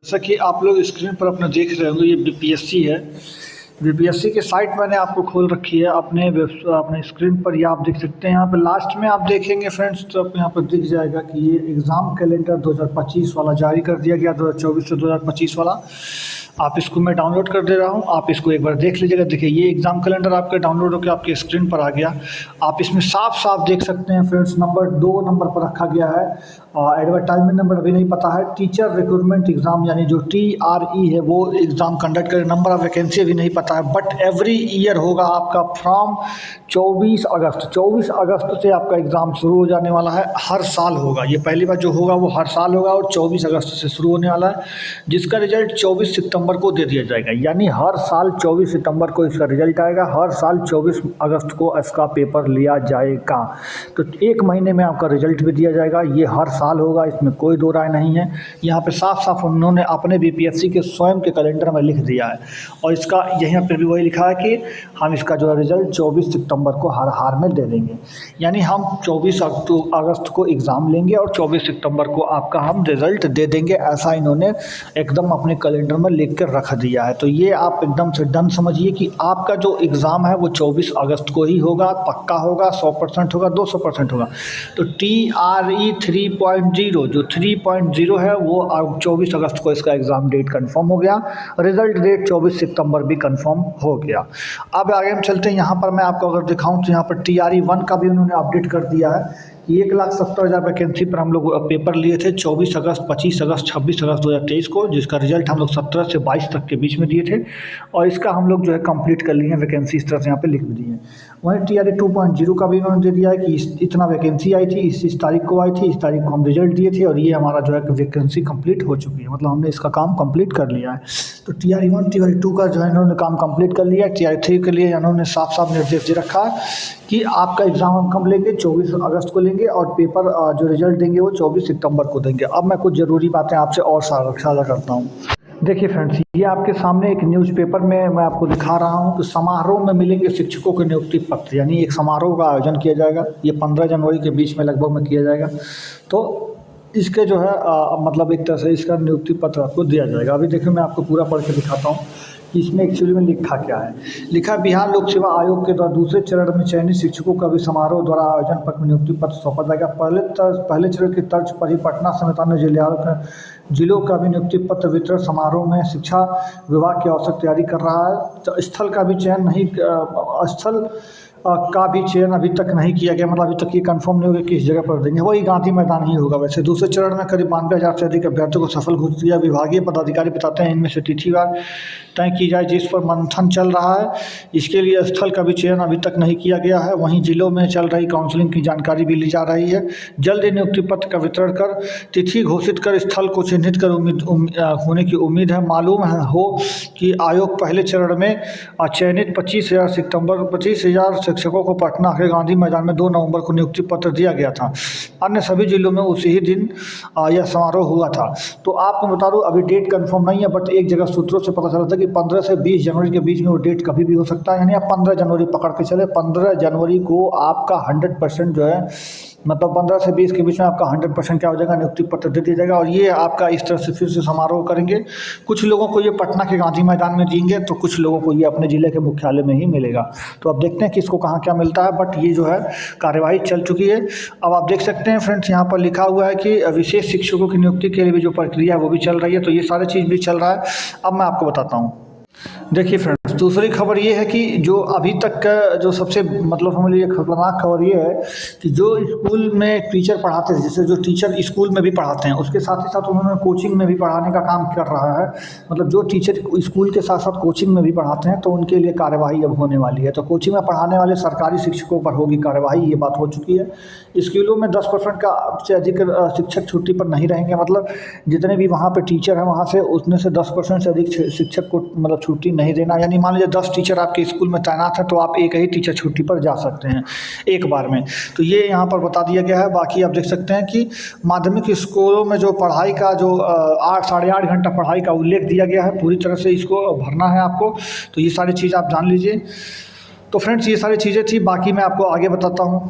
जैसा कि आप लोग स्क्रीन पर अपना देख रहे होंगे, ये बीपीएससी है। बीपीएससी की साइट मैंने आपको खोल रखी है अपने स्क्रीन पर। ये आप देख सकते हैं। यहाँ पे लास्ट में आप देखेंगे फ्रेंड्स, तो आपको यहाँ पर दिख जाएगा कि ये एग्ज़ाम कैलेंडर 2025 वाला जारी कर दिया गया, 2024 से 2025 वाला। आप इसको मैं डाउनलोड कर दे रहा हूँ, आप इसको एक बार देख लीजिएगा। देखिए ये एग्ज़ाम कैलेंडर आपका डाउनलोड होकर आपके स्क्रीन पर आ गया। आप इसमें साफ साफ देख सकते हैं फ्रेंड्स, नंबर 2 नंबर पर रखा गया है। एडवर्टाइजमेंट नंबर अभी नहीं पता है। टीचर रिक्रूटमेंट एग्ज़ाम यानी जो TRE है वो एग्ज़ाम कंडक्ट करे। नंबर ऑफ वैकेंसी अभी नहीं पता है, बट एवरी ईयर होगा आपका फ्रॉम 24 अगस्त से आपका एग्ज़ाम शुरू हो जाने वाला है। हर साल होगा, ये पहली बार जो होगा वो हर साल होगा और 24 अगस्त से शुरू होने वाला है, जिसका रिजल्ट 24 सितंबर को दे दिया जाएगा। यानी हर साल 24 सितंबर को इसका रिजल्ट आएगा, हर साल 24 अगस्त को इसका पेपर लिया जाएगा। तो एक महीने में आपका रिजल्ट भी दिया जाएगा। ये हर साल होगा, इसमें कोई दो राय नहीं है। यहाँ पे साफ साफ उन्होंने अपने बीपीएससी के स्वयं के कैलेंडर में लिख दिया है, और इसका यहाँ पे भी वही लिखा है कि हम इसका जो है रिजल्ट 24 सितंबर को हर हाल में दे देंगे। यानी हम 24 अगस्त को एग्ज़ाम लेंगे और 24 सितंबर को आपका हम रिज़ल्ट दे देंगे, ऐसा इन्होंने एकदम अपने कैलेंडर में लिख कर रख दिया है। तो ये आप एकदम से डन समझिए कि आपका जो एग्ज़ाम है वो 24 अगस्त को ही होगा, पक्का होगा, 100% होगा, 200% होगा। तो TRE 3.0 जो 3.0 है वो 24 अगस्त को इसका एग्ज़ाम डेट कंफर्म हो गया, रिज़ल्ट डेट 24 सितंबर भी कंफर्म हो गया। अब आगे हम चलते हैं। यहाँ पर मैं आपको अगर दिखाऊं तो यहाँ पर TRE 1 का भी उन्होंने अपडेट कर दिया है। 1,70,000 वैकेंसी पर हम लोग पेपर लिए थे 24 अगस्त, 25 अगस्त, 26 अगस्त 2023 को, जिसका रिजल्ट हम लोग 17 से 22 तक के बीच में दिए थे, और इसका हम लोग जो है कंप्लीट कर लिए हैं। वैकेंसी इस तरह से यहाँ पे लिख दी है। वहीं TRE 2.0 का भी इन्होंने दे दिया है कि इतना वैकेंसी आई थी, इस तारीख को आई थी, इस तारीख को हम रिजल्ट दिए थे, और ये हमारा जो है वैकेंसी कंप्लीट हो चुकी है, मतलब हमने इसका काम कंप्लीट कर लिया है। तो TRE 1 TRE 2 का जो है इन्होंने काम कंप्लीट कर लिया है। TRE 3 के लिए इन्होंने साफ साफ निर्देश दे रखा है कि आपका एग्ज़ाम हम कब लेंगे, 24 अगस्त को लेंगे, और पेपर जो रिजल्ट देंगे वो 24 सितंबर को देंगे। अब मैं कुछ ज़रूरी बातें आपसे और साझा करता हूँ। देखिए फ्रेंड्स, ये आपके सामने एक न्यूज़पेपर में मैं आपको दिखा रहा हूँ कि समारोह में मिलेंगे शिक्षकों के नियुक्ति पत्र, यानी एक समारोह का आयोजन किया जाएगा। ये 15 जनवरी के बीच में लगभग में किया जाएगा। तो इसके जो है मतलब एक तरह से इसका नियुक्ति पत्र आपको दिया जाएगा। अभी देखिए मैं आपको पूरा पढ़ के दिखाता हूँ कि इसमें एक्चुअली में लिखा क्या है। लिखा, बिहार लोक सेवा आयोग के द्वारा दूसरे चरण में चयनित शिक्षकों का भी समारोह द्वारा आयोजन पर नियुक्ति पत्र सौंपा जाएगा। पहले चरण की तर्ज पर ही पटना समेत अन्य जिलों का भी नियुक्ति पत्र वितरण समारोह में शिक्षा विभाग की आवश्यक तैयारी कर रहा है। तो स्थल का भी चयन नहीं का भी चयन अभी तक नहीं किया गया, मतलब अभी तक ये कंफर्म नहीं होगा किस जगह पर देंगे। वही गांधी मैदान ही होगा। वैसे दूसरे चरण में करीब 92,000 से अधिक अभ्यर्थियों को सफल घोषित किया। विभागीय पदाधिकारी बताते हैं इनमें से तिथिवार तय की जाए, जिस पर मंथन चल रहा है। इसके लिए स्थल का भी चयन अभी तक नहीं किया गया है। वहीं जिलों में चल रही काउंसलिंग की जानकारी भी ली जा रही है। जल्द ही नियुक्ति पत्र का वितरण कर तिथि घोषित कर स्थल को चिन्हित कर होने की उम्मीद है। मालूम हो कि आयोग पहले चरण में चयनित 25,000 शिक्षकों को पटना के गांधी मैदान में 2 नवंबर को नियुक्ति पत्र दिया गया था। अन्य सभी जिलों में उसी ही दिन यह समारोह हुआ था। तो आपको बता दूं, अभी डेट कंफर्म नहीं है, बट एक जगह सूत्रों से पता चला था कि 15 से 20 जनवरी के बीच में वो डेट कभी भी हो सकता है। यानी आप 15 जनवरी पकड़ के चले। 15 जनवरी को आपका 100% जो है, मतलब 15 से 20 के बीच में आपका 100% क्या हो जाएगा, नियुक्ति पत्र दे दिया जाएगा। और ये आपका इस तरह से फिर से समारोह करेंगे। कुछ लोगों को ये पटना के गांधी मैदान में देंगे, तो कुछ लोगों को ये अपने ज़िले के मुख्यालय में ही मिलेगा। तो अब देखते हैं कि इसको कहाँ क्या मिलता है, बट ये जो है कार्यवाही चल चुकी है। अब आप देख सकते हैं फ्रेंड्स, यहाँ पर लिखा हुआ है कि विशेष शिक्षकों की नियुक्ति के लिए भी जो प्रक्रिया है वो भी चल रही है। तो ये सारी चीज़ भी चल रहा है। अब मैं आपको बताता हूँ। देखिए फ्रेंड्स, दूसरी खबर ये है कि जो अभी तक का जो सबसे मतलब समझ लीजिए खतरनाक खबर ये है कि जो स्कूल में टीचर पढ़ाते थे, जैसे जो टीचर स्कूल में भी पढ़ाते हैं, उसके साथ ही साथ उन्होंने कोचिंग में भी पढ़ाने का काम कर रहा है। मतलब जो टीचर स्कूल के साथ साथ कोचिंग में भी पढ़ाते हैं, तो उनके लिए कार्यवाही अब होने वाली है। तो कोचिंग में पढ़ाने वाले सरकारी शिक्षकों पर होगी कार्यवाही, ये बात हो चुकी है। स्कूलों में 10% का से अधिक शिक्षक छुट्टी पर नहीं रहेंगे। मतलब जितने भी वहाँ पर टीचर हैं, वहाँ से उसमें से 10% से अधिक शिक्षक को मतलब छुट्टी नहीं देना। यानी मान लीजिए 10 टीचर आपके स्कूल में तैनात हैं, तो आप एक ही टीचर छुट्टी पर जा सकते हैं एक बार में। तो ये यहाँ पर बता दिया गया है। बाकी आप देख सकते हैं कि माध्यमिक स्कूलों में जो पढ़ाई का जो 8-8.5 घंटा पढ़ाई का उल्लेख दिया गया है, पूरी तरह से इसको भरना है आपको। तो ये सारी चीज़ आप जान लीजिए। तो फ्रेंड्स, ये सारी चीज़ें थी, बाकी मैं आपको आगे बताता हूँ।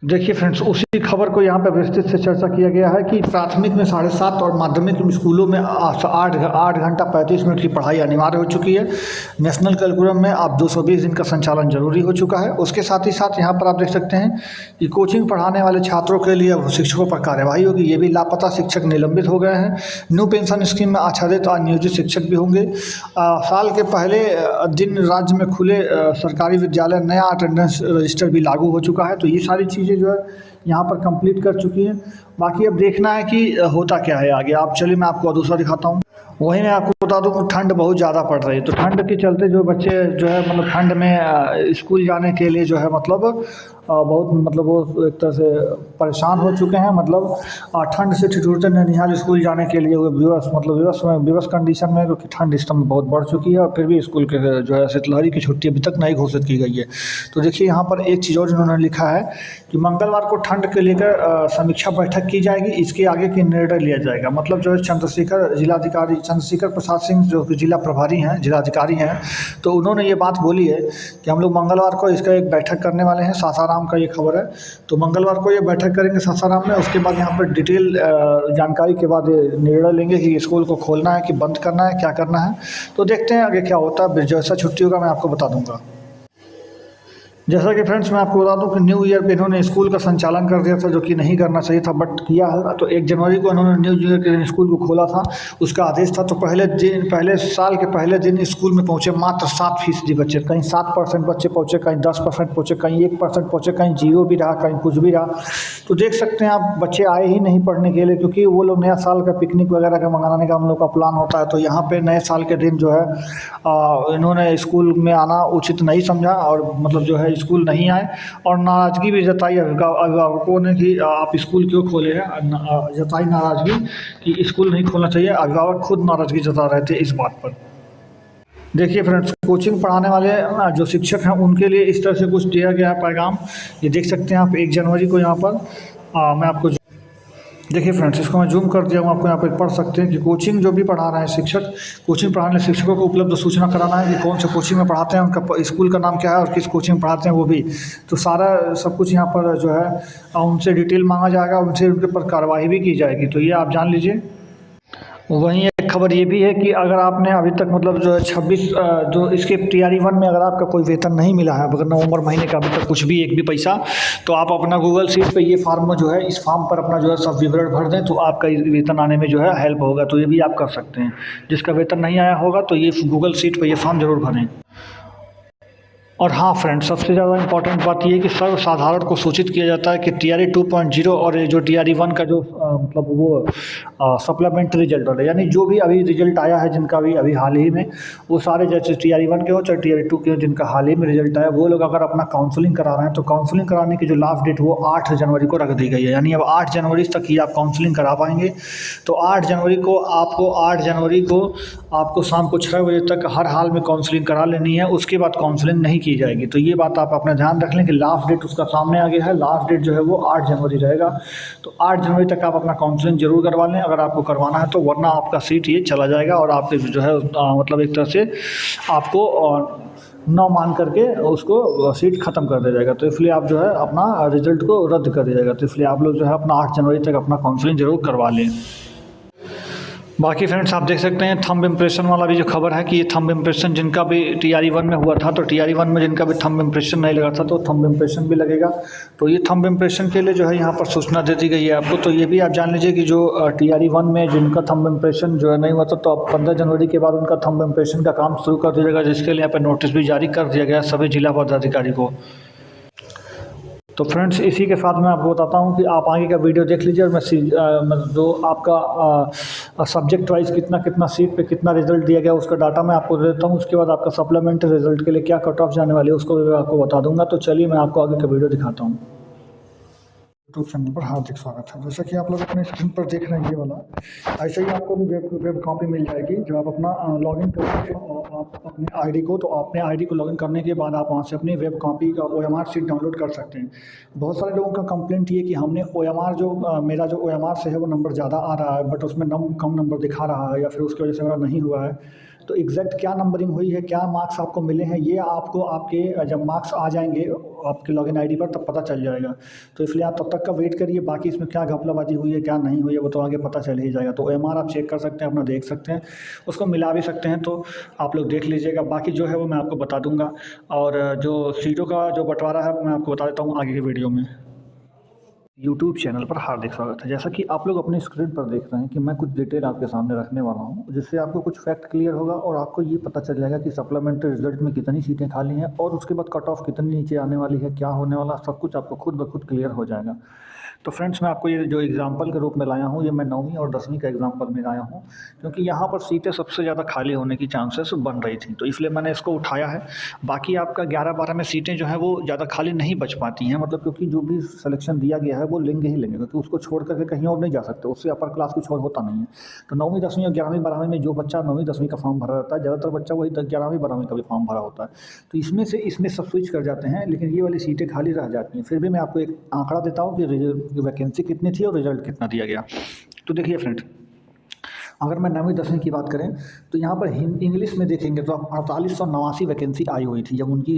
देखिए फ्रेंड्स, उसी खबर को यहाँ पे विस्तृत से चर्चा किया गया है कि प्राथमिक में 7.5 और माध्यमिक स्कूलों में 8 घंटा 35 मिनट की पढ़ाई अनिवार्य हो चुकी है। नेशनल करिकुलम में अब 220 दिन का संचालन जरूरी हो चुका है। उसके साथ ही साथ यहाँ पर आप देख सकते हैं कि कोचिंग पढ़ाने वाले छात्रों के लिए अब शिक्षकों पर कार्यवाही होगी। ये भी लापता शिक्षक निलंबित हो गए हैं। न्यू पेंशन स्कीम में आच्छादित नियोजित शिक्षक भी होंगे। साल के पहले दिन राज्य में खुले सरकारी विद्यालय नया अटेंडेंस रजिस्टर भी लागू हो चुका है। तो ये सारी चीज़ें जो है यहाँ पर कंप्लीट कर चुकी हैं। बाकी अब देखना है कि होता क्या है आगे। आप चलिए मैं आपको दूसरा दिखाता हूँ। वहीं मैं आपको बता दूं कि ठंड बहुत ज़्यादा पड़ रही है। तो ठंड के चलते जो बच्चे जो है मतलब ठंड में स्कूल जाने के लिए जो है मतलब बहुत मतलब वो एक तरह से परेशान हो चुके हैं। मतलब ठंड से ठिठुरते ननिहाल स्कूल जाने के लिए वो विवश कंडीशन में, क्योंकि ठंड इस समय बहुत बढ़ चुकी है और फिर भी स्कूल के जो है शीतलहरी की छुट्टी अभी तक नहीं घोषित की गई है। तो देखिए यहाँ पर एक चीज़ और इन्होंने लिखा है कि मंगलवार को ठंड के लेकर समीक्षा बैठक की जाएगी। इसके आगे की निर्णय लिया जाएगा। मतलब जो है चंद्रशेखर प्रसाद सिंह जो कि जिलाधिकारी हैं, तो उन्होंने ये बात बोली है कि हम लोग मंगलवार को इसका एक बैठक करने वाले हैं। सासाराम का ये खबर है। तो मंगलवार को ये बैठक करेंगे सासाराम में। उसके बाद यहाँ पर डिटेल जानकारी के बाद निर्णय लेंगे कि स्कूल को खोलना है कि बंद करना है, क्या करना है। तो देखते हैं आगे क्या होता है। जैसा छुट्टी होगा मैं आपको बता दूंगा। जैसा कि फ्रेंड्स मैं आपको बता दूं कि न्यू ईयर पे इन्होंने स्कूल का संचालन कर दिया था, जो कि नहीं करना चाहिए था, बट किया है। तो 1 जनवरी को इन्होंने न्यू ईयर के दिन स्कूल को खोला था, उसका आदेश था। तो पहले साल के पहले दिन स्कूल में पहुंचे मात्र 7% बच्चे। कहीं 7% बच्चे पहुंचे, कहीं 10% पहुंचे, कहीं 1% पहुंचे, कहीं 0 भी रहा, कहीं कुछ भी रहा। तो देख सकते हैं आप, बच्चे आए ही नहीं पढ़ने के लिए, क्योंकि वो लोग नया साल का पिकनिक वगैरह का मंगाने का हम लोग का प्लान होता है। तो यहाँ पे नए साल के दिन जो है इन्होंने स्कूल में आना उचित नहीं समझा और मतलब जो है स्कूल नहीं आए। और नाराज़गी भी जताई अभिभावकों ने कि आप स्कूल क्यों खोले हैं। जताई नाराज़गी कि स्कूल नहीं खोलना चाहिए। अभिभावक खुद नाराज़गी जता रहे थे इस बात पर। देखिए फ्रेंड्स, कोचिंग पढ़ाने वाले जो शिक्षक हैं उनके लिए इस तरह से कुछ दिया गया है पैगाम। ये देख सकते हैं आप 1 जनवरी को यहाँ पर मैं आपको देखिए फ्रेंड्स, इसको मैं जूम कर दिया हूँ। आपको यहाँ पर पढ़ सकते हैं कि कोचिंग जो भी पढ़ा रहे हैं शिक्षक, कोचिंग पढ़ाने वाले शिक्षकों को उपलब्ध सूचना कराना है कि कौन से कोचिंग में पढ़ाते हैं, उनका स्कूल का नाम क्या है और किस कोचिंग में पढ़ाते हैं वो भी। तो सारा सब कुछ यहाँ पर जो है उनसे डिटेल मांगा जाएगा, उनसे उनके ऊपर कार्रवाई भी की जाएगी। तो ये आप जान लीजिए। वहीं एक खबर ये भी है कि अगर आपने अभी तक मतलब जो है 26 जो इसके TRE 1 में अगर आपका कोई वेतन नहीं मिला है, अगर नवंबर महीने का अभी तक कुछ भी एक भी पैसा, तो आप अपना गूगल शीट पे ये फॉर्म जो है, इस फॉर्म पर अपना जो है सब विवरण भर दें, तो आपका वेतन आने में जो है हेल्प होगा। तो ये भी आप कर सकते हैं। जिसका वेतन नहीं आया होगा तो ये गूगल शीट पर ये फॉर्म जरूर भरें। और हाँ फ्रेंड्स, सबसे ज़्यादा इंपॉर्टेंट बात ये है कि सर्वसाधारण को सूचित किया जाता है कि TRE 2.0 और ये जो TRE 1 का जो मतलब वो सप्लीमेंट्री रिजल्ट है, यानी जो भी अभी रिजल्ट आया है जिनका भी अभी हाल ही में, वो सारे जैसे TRE 1 के हो चाहे TRE 2 के हो, जिनका हाल ही में रिजल्ट आया, वो लोग अगर अपना काउंसलिंग करा रहे हैं तो काउंसलिंग कराने की जो लास्ट डेट वो 8 जनवरी को रख दी गई है। यानी अब 8 जनवरी तक ही आप काउंसलिंग करा पाएंगे। तो 8 जनवरी को आपको शाम को 6 बजे तक हर हाल में काउंसलिंग करा लेनी है। उसके बाद काउंसलिंग नहीं की जाएगी। तो ये बात आप अपना ध्यान रख लें कि लास्ट डेट उसका सामने आ गया है। लास्ट डेट जो है वो 8 जनवरी रहेगा। तो 8 जनवरी तक आप अपना काउंसलिंग जरूर करवा लें अगर आपको करवाना है तो, वरना आपका सीट ये चला जाएगा और आपके जो है मतलब एक तरह से आपको न मान करके उसको सीट ख़त्म कर दिया जाएगा। तो इसलिए आप जो है अपना रिजल्ट को रद्द कर दिया जाएगा। तो इसलिए आप लोग जो है अपना 8 जनवरी तक अपना काउंसलिंग जरूर करवा लें। बाकी फ्रेंड्स, आप देख सकते हैं थंब इम्प्रेशन वाला भी जो खबर है कि ये थंब इम्प्रेशन जिनका भी TRE 1 में हुआ था, तो TRE 1 में जिनका भी थंब इम्प्रेशन नहीं लगा था तो थंब इम्प्रेशन भी लगेगा। तो ये थंब इम्प्रेशन के लिए जो है यहाँ पर सूचना दे दी गई है आपको। तो ये भी आप जान लीजिए कि जो TRE 1 में जिनका थंब इम्प्रेशन जो है नहीं हुआ था, तो अब 15 जनवरी के बाद उनका थंब इम्प्रेशन का काम शुरू कर दिया जाएगा, जिसके लिए यहाँ पर नोटिस भी जारी कर दिया गया सभी जिला पदाधिकारी को। तो फ्रेंड्स, इसी के साथ मैं आपको बताता हूँ कि आप आगे का वीडियो देख लीजिए और मैं जो आपका सब्जेक्ट वाइज कितना सीट पे कितना रिजल्ट दिया गया उसका डाटा मैं आपको दे देता हूँ। उसके बाद आपका सप्लीमेंट्री रिजल्ट के लिए क्या कट ऑफ जाने वाली है उसको भी मैं आपको बता दूंगा। तो चलिए मैं आपको आगे का वीडियो दिखाता हूँ। यूट्यूब चैनल पर हार्दिक स्वागत है। जैसा कि आप लोग अपने स्क्रीन पर देख रहे हैं ये वाला, ऐसे ही आपको भी वेब कॉपी मिल जाएगी। जब आप अपना लॉगिन करेंगे तो आप अपने आईडी को, तो अपने आईडी को लॉगिन करने के बाद आप वहाँ से अपनी वेब कॉपी का OMR शीट डाउनलोड कर सकते हैं। बहुत सारे लोगों का कंप्लेंट ये कि हमने OMR जो मेरा जो OMR से है वो नंबर ज़्यादा आ रहा है, बट उसमें कम नंबर दिखा रहा है, या फिर उसकी वजह से मेरा नहीं हुआ है। तो एग्जैक्ट क्या नंबरिंग हुई है, क्या मार्क्स आपको मिले हैं, ये आपको आपके जब मार्क्स आ जाएंगे आपके लॉगिन आईडी पर, तब पता चल जाएगा। तो इसलिए आप तब तक का वेट करिए। बाकी इसमें क्या घपलाबाजी हुई है क्या नहीं हुई है वो तो आगे पता चल ही जाएगा। तो OMR आप चेक कर सकते हैं, अपना देख सकते हैं, उसको मिला भी सकते हैं, तो आप लोग देख लीजिएगा। बाकी जो है वो मैं आपको बता दूंगा, और जो सीटों का जो बंटवारा है वो मैं आपको बता देता हूँ आगे के वीडियो में। यूट्यूब चैनल पर हार्दिक स्वागत है। जैसा कि आप लोग अपनी स्क्रीन पर देख रहे हैं कि मैं कुछ डिटेल आपके सामने रखने वाला हूं, जिससे आपको कुछ फैक्ट क्लियर होगा और आपको ये पता चल जाएगा कि सप्लीमेंट्री रिजल्ट में कितनी सीटें खाली हैं और उसके बाद कट ऑफ कितनी नीचे आने वाली है, क्या होने वाला, सब कुछ आपको खुद ब खुद क्लियर हो जाएगा। तो फ्रेंड्स, मैं आपको ये जो एग्जाम्पल के रूप में लाया हूँ, ये मैं 9वीं और 10वीं का एग्जाम्पल में लाया हूँ, क्योंकि यहाँ पर सीटें सबसे ज़्यादा खाली होने की चांसेस बन रही थी, तो इसलिए मैंने इसको उठाया है। बाकी आपका 11-12 में सीटें जो है वो ज़्यादा खाली नहीं बच पाती हैं, मतलब क्योंकि जो भी सिलेक्शन दिया गया है वो लेंगे ही लेंगे, क्योंकि उसको छोड़ करके कहीं और नहीं जा सकते, उससे अपर क्लास कुछ और होता नहीं है। तो 9वीं 10वीं और 11वीं 12वीं में जो बच्चा 9वीं 10वीं का फॉर्म भरा रहता है, ज़्यादातर बच्चा वही 11वीं 12वीं का भी फॉर्म भरा होता है, तो इसमें से इसमें सब स्विच कर जाते हैं, लेकिन ये वाली सीटें खाली रह जाती हैं। फिर भी मैं आपको एक आंकड़ा देता हूँ कि वैकेंसी कितनी थी और रिजल्ट कितना दिया गया। तो देखिए फ्रेंड, अगर मैं 9वीं 10वीं की बात करें तो यहाँ पर इंग्लिश में देखेंगे तो 4889 वैकेंसी आई हुई थी। जब उनकी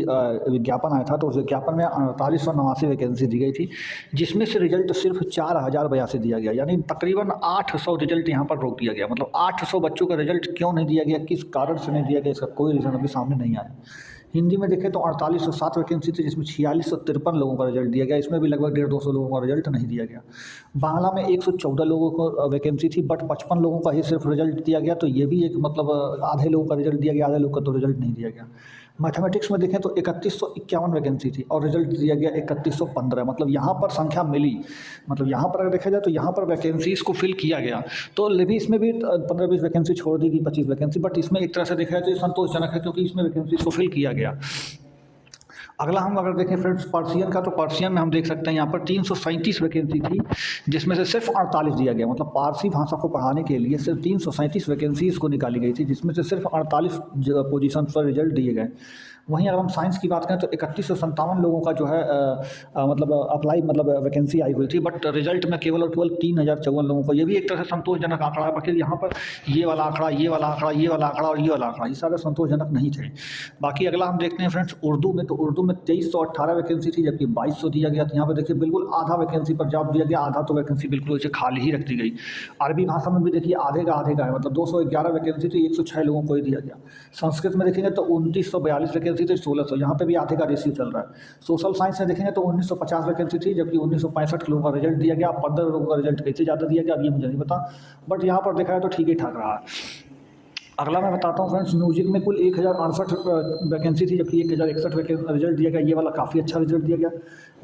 विज्ञापन आया था तो उस विज्ञापन में 4889 वैकेंसी दी गई थी, जिसमें से रिजल्ट सिर्फ 4082 दिया गया, यानी तकरीबन 800 रिजल्ट यहाँ पर रोक दिया गया। मतलब 800 बच्चों का रिजल्ट क्यों नहीं दिया गया, किस कारण से नहीं दिया गया, इसका कोई रीज़न अभी सामने नहीं आया। हिंदी में देखें तो 4807 वैकेंसी थी, जिसमें 4653 लोगों का रिजल्ट दिया गया, इसमें भी लगभग 150-200 लोगों का रिजल्ट नहीं दिया गया। बांग्ला में 114 लोगों को वैकेंसी थी, बट 55 लोगों का ही सिर्फ रिजल्ट दिया गया, तो ये भी एक मतलब आधे लोगों का रिजल्ट दिया गया, आधे लोगों का तो रिजल्ट नहीं दिया गया। मैथमेटिक्स में देखें तो 3151 वैकेंसी थी और रिजल्ट दिया गया 3115, मतलब यहाँ पर संख्या मिली, मतलब यहाँ पर अगर देखा जाए तो यहाँ पर वैकेंसीज़ को फिल किया गया। तो भी इसमें भी 15-20 वैकेंसी छोड़ दी गई, 25 वैकेंसी, बट इसमें एक तरह से देखा जाए तो ये संतोषजनक है, क्योंकि इसमें वैकेंसीज़ को फिल किया गया। अगला हम अगर देखें फ्रेंड्स पर्सियन का, तो पर्सियन में हम देख सकते हैं यहाँ पर 337 वैकेंसी थी, जिसमें से सिर्फ 48 दिया गया, मतलब पारसी भाषा को पढ़ाने के लिए सिर्फ 337 वैकेंसीज़ को निकाली गई थी, जिसमें से सिर्फ 48 पोजीशन पर रिजल्ट दिए गए। वहीं अगर हम साइंस की बात करें तो 3157 लोगों का जो है मतलब अप्लाई मतलब वैकेंसी आई हुई थी, बट रिजल्ट में केवल और केवल 3054 लोगों को। ये भी एक तरह से संतोषजनक आंकड़ा है। बाकी यहाँ पर ये वाला आंकड़ा, ये वाला आंकड़ा, ये वाला आंकड़ा और ये वाला आंकड़ा, ये सारे संतोषजनक नहीं थे। बाकी अगला हम देखते हैं फ्रेंड्स उर्दू में, तो उर्दू में 2318 वैकेंसी थी, जबकि 2200 दिया गया था। यहाँ पर देखिए बिल्कुल आधा वैकेंसी पर जॉब दिया गया, आधा तो वैकेंसी बिल्कुल ऐसे खाली ही रख दी गई। अरबी भाषा में भी देखिए आधे का है, मतलब 211 वैकेंसी थी, 106 लोगों को ही दिया गया। संस्कृत में देखेंगे तो 2942 वैकेंसी थी, 1600, यहाँ पे भी आधे का रेशियो चल रहा है। सोशल साइंस में देखेंगे तो 1950 वैकेंसी थी, जबकि 1965 लोगों का रिजल्ट दिया गया। 15 लोगों का रिजल्ट कैसे ज़्यादा दिया गया अब ये मुझे नहीं पता, बट यहाँ पर देखा है तो ठीक ही ठाक रहा है। अगला मैं बताता हूँ फ्रेंड्स, म्यूजिक में कुल 1068 वैकेंसी थी, जबकि 1061 रिजल्ट दिया गया, ये वाला काफ़ी अच्छा रिजल्ट दिया गया।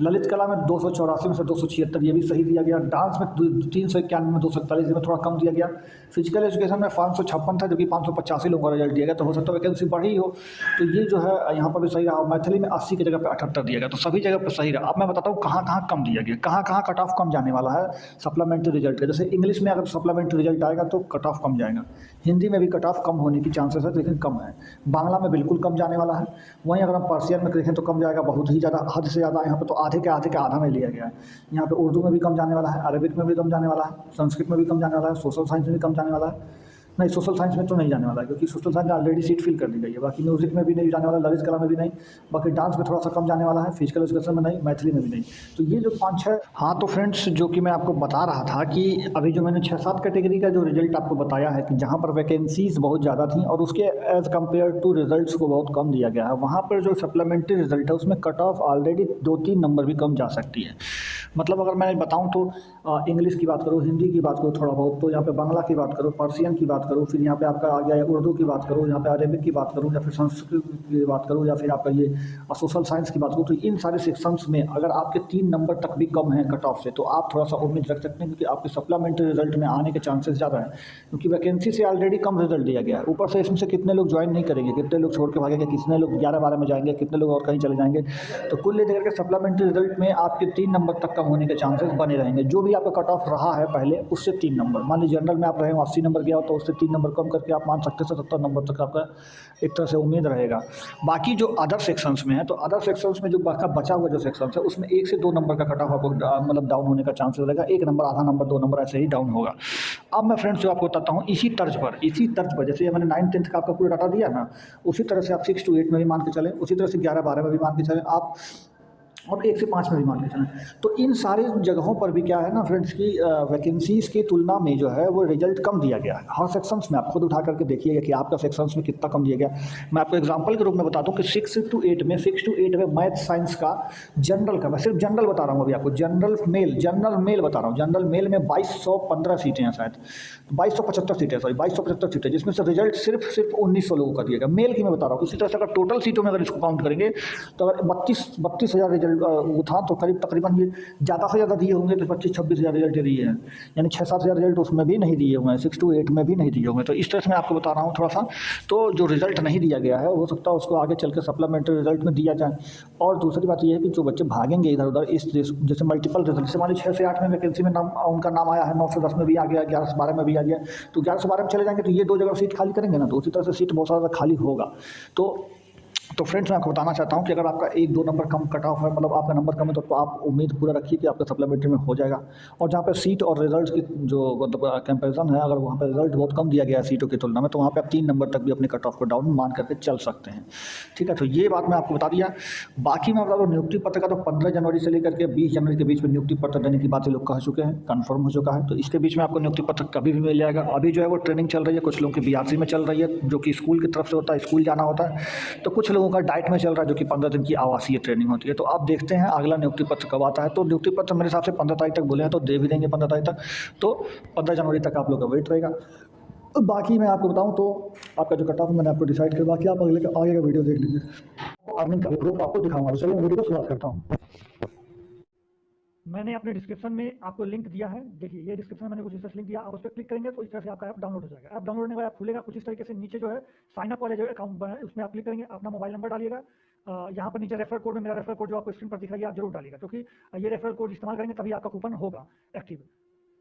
ललित कला में 284 में से 276, ये भी सही दिया गया। डांस में 391 में 241 में थोड़ा कम दिया गया। फिजिकल एजुकेशन में 556 था, जबकि 585 लोगों का रिजल्ट दिया गया, तो हो सकता है वैकेंसी बढ़ी हो, तो ये जो है यहाँ पर भी सही रहा। मैथिली में 80 की जगह पर 78 दिया गया, तो सभी जगह पर सही रहा। अब मैं बताता हूँ कहाँ कहाँ कम दिया गया, कहाँ कहाँ कट ऑफ कम जाने वाला है सप्लीमेंट्री रिजल्ट का। जैसे इंग्लिश में अगर सप्लीमेंट्री रिजल्ट आएगा तो कट ऑफ कम जाएगा, हिंदी में भी कट ऑफ कम होने की चांसेस है, लेकिन कम है। बांग्ला में बिल्कुल कम जाने वाला है। वहीं अगर हम पर्सियन में देखें तो कम जाएगा, बहुत ही ज़्यादा, हद से ज़्यादा। यहाँ पर तो आधे के आधा में लिया गया है। यहाँ पे उर्दू में भी कम जाने वाला है, अरबिक में भी कम जाने वाला है, संस्कृत में भी कम जाने वाला है, सोशल साइंस में भी कम जाने वाला है। नहीं, सोशल साइंस में तो नहीं जाने वाला है, क्योंकि सोशल साइंस में ऑलरेडी सीट फिल कर दी गई है। बाकी म्यूजिक में भी नहीं जाने वाला, ललित कला में भी नहीं, बाकी डांस में थोड़ा सा कम जाने वाला है, फिजिकल एजुकेशन में नहीं, मैथिली में भी नहीं। तो ये जो 5-6, हाँ तो फ्रेंड्स जो कि मैं आपको बता रहा था कि अभी जो मैंने 6-7 कैटेगरी का जो रिजल्ट आपको बताया है कि जहाँ पर वैकेंसीज़ बहुत ज़्यादा थी और उसके एज़ कम्पेयर टू रिजल्ट्स को बहुत कम दिया गया है, वहाँ पर जो सप्लीमेंट्री रिजल्ट है उसमें कट ऑफ ऑलरेडी 2-3 नंबर भी कम जा सकती है। मतलब अगर मैं बताऊँ तो इंग्लिश की बात करूँ, हिंदी की बात करूँ थोड़ा बहुत, तो यहाँ पे बांग्ला की बात करूँ, पर्सियन की बात करूँ, फिर यहाँ पे आपका आ गया उर्दू की बात करूँ, यहाँ पे अरेबिक की बात करूँ, या फिर संस्कृत की बात करूँ, या फिर आपका ये सोशल साइंस की बात करूँ, तो इन सारे सेक्शंस में अगर आपके 3 नंबर तक भी कम है कट ऑफ से, तो आप थोड़ा सा उम्मीद रख सकते हैं, क्योंकि आपके सप्लीमेंट्री रिजल्ट में आने के चांसेस ज़्यादा है, क्योंकि वैकेंसी से ऑलरेडी कम रिजल्ट दिया गया है। ऊपर से इसमें से कितने लोग ज्वाइन नहीं करेंगे, कितने लोग छोड़ के भागेंगे, कितने लोग 11-12 में जाएंगे, कितने लोग और कहीं चले जाएंगे। तो कुल लेकर के सप्लीमेंट्री रिजल्ट में आपके 3 नंबर तक कम होने के चांसेस बने रहेंगे। जो भी आपका कट ऑफ रहा है पहले, उससे 3 नंबर, मान लीजिए जनरल में आप रहे हो 80 नंबर गया हो, तो उससे 3 नंबर कम करके आप मान सकते हैं 70 नंबर तक आपका एक तरह से उम्मीद रहेगा। बाकी जो अदर सेक्शंस में है, तो अदर सेक्शंस में जो बचा हुआ जो सेक्शंस है, उसमें 1 से 2 नंबर का कट ऑफ आपको मतलब डाउन होने का चांसेस रहेगा। 1 नंबर, आधा नंबर, 2 नंबर ऐसे ही डाउन होगा। अब मैं फ्रेंड्स जो आपको बताता हूँ इसी तर्ज पर जैसे मैंने 9th-10th का आपका पूरा डाटा दिया ना, उसी तरह से आप 6 to 8 में भी मान के चलें, उसी तरह से 11-12 में भी मान के चलें, आप और 1 से 5 में भी मान के चलें। तो इन सारी जगहों पर भी क्या है ना फ्रेंड्स की वैकेंसीज़ की तुलना में जो है वो रिजल्ट कम दिया गया है हर सेक्शंस में। आप खुद उठा करके देखिएगा कि आपका सेक्शंस में कितना कम दिया गया। मैं आपको एग्जांपल के रूप में बताता हूँ कि 6 to 8 में मैथ साइंस का जनरल का, मैं सिर्फ जनरल बता रहा हूँ अभी आपको, जनरल मेल बता रहा हूँ। जनरल मेल में 2215 सीटें हैं शायद, 2275 सीटें, सॉरी 2275 सीटें, जिसमें से रिजल्ट सिर्फ 1900 लोगों का दिया गया, मेल की मैं बता रहा हूँ। इसी तरह से अगर टोटल सीटों में अगर इसको काउंट करेंगे तो अगर 32,000 रिजल्ट वो था, तो करीब तकरीबन ये ज़्यादा से ज़्यादा दिए होंगे तो 25-26 हज़ार रिजल्ट दिए हैं, यानी 6-7 हज़ार रिजल्ट उसमें भी नहीं दिए हुए हैं, 6 to 8 में भी नहीं दिए होंगे। तो इस तरह से मैं आपको बता रहा हूँ थोड़ा सा। तो जो रिजल्ट नहीं दिया गया है हो सकता है उसको आगे चल के सप्लीमेंट्री रिजल्ट में दिया जाए। और दूसरी बात ये है कि जो बच्चे भागेंगे इधर उधर, इस जैसे मल्टीपल रिजल्ट, जैसे मान लीजिए 6 से 8 में वैकेंसी में नाम उनका नाम आया है, 9 से 10 में भी आ गया, 11 से 12 में भी आ गया, तो 11 से 12 में चले जाएंगे तो ये 2 जगह सीट खाली करेंगे ना, तो उसी तरह से सीट बहुत सारा खाली होगा। तो फ्रेंड्स मैं आपको बताना चाहता हूँ कि अगर आपका 1-2 नंबर कम कट ऑफ है, मतलब आपका नंबर कम है, तो आप उम्मीद पूरा रखिए कि आपका सप्लीमेंट्री में हो जाएगा। और जहाँ पे सीट और रिजल्ट की जो मतलब कंपैरिजन है, अगर वहाँ पे रिजल्ट बहुत कम दिया गया है सीटों की तुलना में, तो वहाँ पे आप 3 नंबर तक भी अपने कट ऑफ को डाउन मान करके चल सकते हैं। ठीक है, तो ये बात मैं आपको बता दिया। बाकी मैं बता दूँ नियुक्ति पत्र का, तो 15 जनवरी से लेकर के 20 जनवरी के बीच में नियुक्ति पत्र देने की बातें लोग कह चुके हैं, कन्फर्म हो चुका है। तो इसके बीच में आपको नियुक्ति पत्र कभी भी मिल जाएगा। अभी जो है वो ट्रेनिंग चल रही है, कुछ लोगों की बीआरसी में चल रही है, जो कि स्कूल की तरफ से होता है, स्कूल जाना होता है, तो कुछ लोगों का डाइट में चल रहा है, जो कि 15 दिन की आवासीय ट्रेनिंग होती है। तो आप देखते हैं अगला नियुक्ति पत्र कब आता है। तो नियुक्ति पत्र मेरे हिसाब से 15 तारीख तक बोले हैं, तो दे भी देंगे 15 तारीख तक। तो 15 जनवरी तक आप लोग का वेट रहेगा। बाकी मैं आपको बताऊं तो आपका जो कट ऑफ मैंने आपको डिसाइड किया, बाकी आप आगे का वीडियो देख लीजिए। अर्निंग का ग्रुप आपको दिखाऊंगा। चलिए वीडियो को शुरुआत करता हूँ। मैंने अपने डिस्क्रिप्शन में आपको लिंक दिया है, देखिए ये डिस्क्रिप्शन में मैंने कुछ इस तरह से लिंक दिया, आप उस पर क्लिक करेंगे तो इस तरह से आपका ऐप डाउनलोड हो जाएगा। ऐप डाउनलोड होने के बाद खुलेगा कुछ इस तरीके से। नीचे जो है साइन अप वाले जो अकाउंट बना है उसमें आप क्लिक करेंगे, अपना मोबाइल नंबर डालिएगा। यहाँ पर नीचे रेफर कोड में, मेरा रेफर कोड जो आपको स्क्रीन पर दिख रहा है आप जरूर डालिएगा, क्योंकि ये रेफर कोड इस्तेमाल करेंगे तभी आपका कूपन होगा एक्टिव।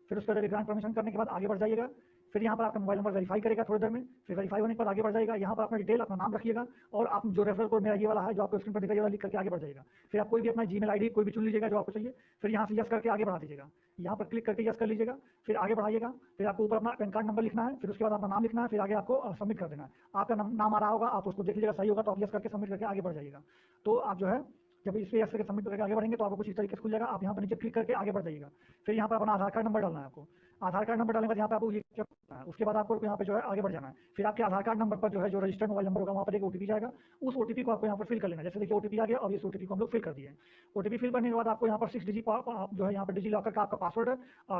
फिर उसके बाद ग्रांट परमिशन करने के बाद आगे बढ़ जाइएगा। फिर यहाँ पर आपका मोबाइल नंबर वेरीफाई करेगा थोड़ी देर में, फिर वेरीफाई होने के बाद आगे बढ़ जाएगा। यहाँ पर अपना डिटेल, अपना नाम रखिएगा, और आप जो रेफरल कोड मेरा ये वाला है जो आपको स्क्रीन पर दिखाई वाला लिख करके आगे बढ़ जाएगा। फिर आप कोई भी अपना जीमेल आईडी कोई भी चुन लीजिएगा जो आपको चाहिए, फिर यहाँ से यस करके आगे बढ़ा दीजिएगा। यहाँ पर क्लिक करके यस कर लीजिएगा, फिर आगे बढ़ाइएगा। फिर आपको ऊपर अपना पैन कार्ड नंबर लिखना है, फिर उसके बाद अपना नाम लिखना है, फिर आगे आपको सबमिट कर देना है। आपका नाम आ रहा होगा, आप उसको देख लीजिएगा, सही होगा तो आप यस करके सबमिट करके आगे बढ़ जाइएगा। तो आप जो है जब इस पर यस करके सबमिट करके आगे बढ़ेंगे तो आपको कुछ इस तरीके से खुल जाएगा। आप यहाँ पर नीचे क्लिक करके आगे बढ़ जाइएगा। फिर यहाँ पर अपना आधार कार्ड नंबर डालना है आपको। आधार कार्ड नंबर डालने के बाद यहाँ पे आपको ये करना है। उसके बाद आपको यहाँ पे जो है आगे बढ़ जाना है। फिर आपके आधार कार्ड नंबर पर जो है जो रजिस्टर्ड मोबाइल नंबर होगा वहाँ पर एक ओटीपी जाएगा, उस ओटीपी को आपको यहाँ पर फिल कर लेना है। जैसे देखिए ओटीपी आ गया और इस ओटीपी को हम लोग फिल कर दिए। ओटीपी फिल करने के बाद आपको यहाँ पर 6 डिजिट जो है यहाँ पर डिजी लॉकर का आपका पासवर्ड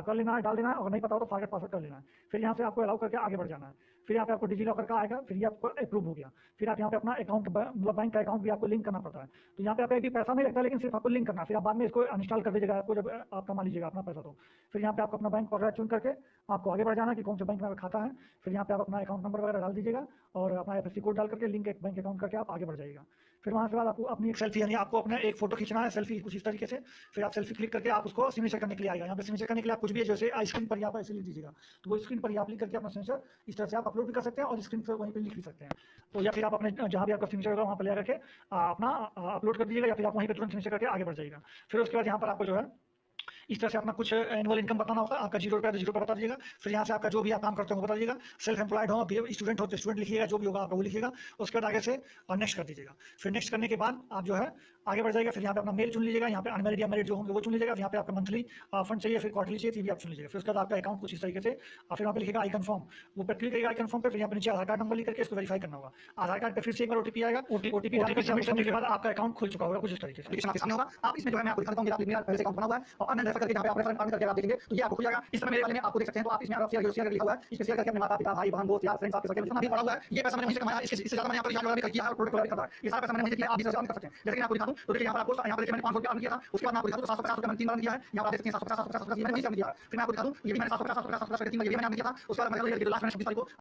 कर लेना है, डाल देना है, और नहीं पता हो तो फॉरगेट पासवर्ड कर लेना है। फिर यहाँ से आपको अलाउ करके आगे बढ़ जाना है। फिर यहाँ पे आपको डिजी लॉकर का आएगा, फिर ये आपको अप्रूव हो गया। फिर आप यहाँ पे अपना अकाउंट मतलब बैंक का अकाउंट भी आपको लिंक करना पड़ता है। तो यहाँ पे आपका एक भी पैसा नहीं लगता है, लेकिन सिर्फ आपको लिंक करना है। फिर आप बाद में इसको अनइंस्टॉल कर दीजिएगा आपको जब आप कमा लीजिएगा अपना पैसा। तो फिर यहाँ पे आपको अपना बैंक वगैरह चुन करके आपको आगे बढ़ जाना कि कौन से बैंक में खाता है। फिर यहाँ पे आप अपना अकाउंट नंबर वगैरह डाल दीजिएगा और अपना एफएससी कोड डाल करके लिंक एक बैंक अकाउंट करके आप आगे बढ़ जाइएगा। फिर वहाँ के बाद आपको अपनी एक सेल्फी, यानी आपको अपना एक फोटो खींचना है सेल्फी कुछ इस तरीके से। फिर आप सेल्फी क्लिक करके आप उसको सिग्नेचर करने के लिए आएगा। यहाँ पे सिग्नेचर करने के लिए आप कुछ भी जैसे स्क्रीन पर यहाँ पर ऐसे लिख दीजिएगा, तो वो स्क्रीन पर आप लिख करके अपना सिग्नेचर इस तरह से आप अपलोड भी कर सकते हैं और स्क्रीन पर वहीं पर लिख भी सकते हैं। तो या फिर आप अपने जहाँ भी आपका सिग्नेचर होगा वहाँ पर ले करके अपना अपलोड कर दीजिएगा, या फिर आप वहीं पर तुरंत सिग्नेचर करके आगे बढ़ जाइएगा। फिर उसके बाद यहाँ पर आपको जो है इस तरह से अपना कुछ एनुअल इनकम बताना होगा। आपका 0 रुपया तो 0 रुपया बता दीजिएगा। फिर यहाँ से आपका जो भी आप काम करते हो वो बता दीजिएगा। सेल्फ एम्प्लॉयड हो, स्टूडेंट हो तो स्टूडेंट लिखिएगा, जो भी होगा आपका वो लिखिएगा। उसके बाद आगे से नेक्स्ट कर दीजिएगा। फिर नेक्स्ट करने के बाद आप जो है आगे बढ़ जाएगा। फिर यहाँ पे अपना मेल चुन लीजिएगा, यहाँ पे अनमेरिड या मैरिड जो होंगे वो चुन लीजिएगा। यहाँ पे आपका मंथली फंड चाहिए, फिर क्वार्टरली चाहिए, भी आप चुन लीजिएगा। फिर उसके बाद आपका अकाउंट कुछ इस तरीके से, फिर वहाँ पे लिखेगा आई कन्फर्म, वो पर क्लिक करेगा आई कन्फर्म पे। फिर यहाँ पे नीचे आधार कार्ड नंबर लिख करके इसको वेरीफाई करना होगा। आधार कार्ड पे फिर से एक बार ओटीपी आएगा, ओटीपी सबमिट करने के बाद आपका अकाउंट खुल चुका होगा कुछ इस तरीके से। सामने होगा आप इसमें जो है मैं आपको दिखाता हूँ कि मेरा पहले से अकाउंट बना हुआ है और अन्य रेफर करके जहाँ पे आप रेफर करके आप देखेंगे तो ये आपको खुल जाएगा। इस तरह मेरे वाले में आपको देख सकते हैं। तो आप इसमें शेयर लिखा हुआ है, इसमें शेयर करके अपने माता पिता भाई बहन दोस्त यार फ्रेंड्स आपके सबके जितना भी पड़ा हुआ है ये पैसा मैंने वहीं से कमाया, इससे ज्यादा मैंने यहाँ पर यहाँ किया है और प्रोडक्ट करता है। ये सारा पैसा मैंने वहीं से किया, आप भी कर सकते हैं। जैसे कि आपको दिखाऊं तो देखिए यहाँ पर आपको यहाँ पर मैंने 500 रुपया अर्न किया था। उसके बाद मैं आपको दिखाऊं तो 750 रुपया मैंने 3 बार दिया है। यहाँ पर देख सकते हैं 750 मैंने वहीं से अर्न किया है। फिर मैं आपको दिखा दूं ये भी मैंने 750 3 बार ये भी मैंने अर्न किया था। उसके बाद मैं लास्ट में 26 तारीख को